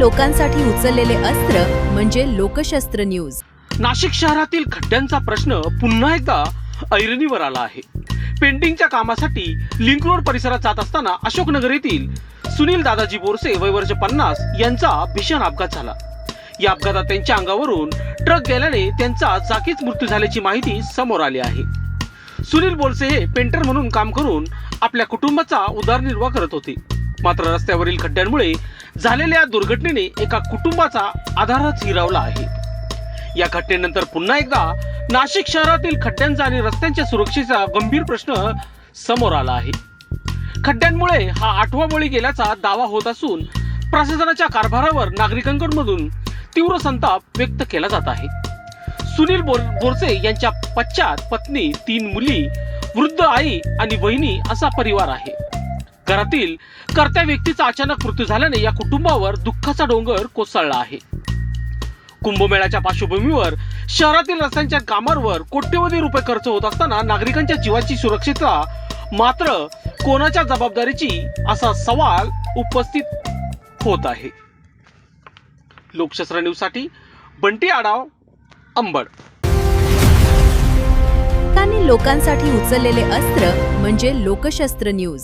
लोकांसाठी उचललेले अस्त्र म्हणजे लोकशस्त्र न्यूज। नाशिक शहरातील खड्ड्यांचा प्रश्न पुन्हा एकदा ऐरणीवर आला आहे। पेंटिंगच्या कामासाठी लिंक रोड परिसरात जात असताना अशोकनगर येथील सुनील दादाजी बोरसे वय वर्ष 50 यांचा भीषण अपघात झाला। या अपघातात त्यांच्या अंगावरून ट्रक गेल्याने त्यांचा जागीच मृत्यू झाल्याची माहिती समोर आली आहे। सुनील बोरसे हे पेंटर म्हणून काम करून आपल्या कुटुंबाचा उदरनिर्वाह करत होते, मात्र रस्त्यावरील खड्ड्यांमुळे झालेल्या दुर्घटनेने एका कुटुंबाचा आधारच हिरावला आहे। या घटनेनंतर पुन्हा एकदा नाशिक शहरातील खड्ड्यांचा आणि रस्त्यांच्या सुरक्षेचा गंभीर प्रश्न समोर आला आहे। खड्ड्यांमुळे हा 8वा बळी गेल्याचा दावा होत असून प्रशासनाच्या कारभारावर नागरिकांकडून तीव्र संताप व्यक्त केला जात आहे। सुनील बोरसे यांच्या पश्चात पत्नी, 3 मुली, वृद्ध आई आणि वहिनी असा परिवार आहे। घरातील कर्त्या व्यक्तीचा अचानक मृत्यू झाल्याने या कुटुंबावर दुःखाचा डोंगर कोसळला आहे। कुंभमेळ्याच्या पार्श्वभूमीवर शहरातील रस्त्यांच्या कामांवर कोट्यवधी रुपये खर्च होत असताना नागरिकांच्या जीवाची सुरक्षितता मात्र कोणाच्या जबाबदारीची असा सवाल उपस्थित होत आहे। लोकशस्त्र न्यूज साठी बंटी आडाव, अंबड। लोकांसाठी उचललेले अस्त्र म्हणजे लोकशस्त्र न्यूज।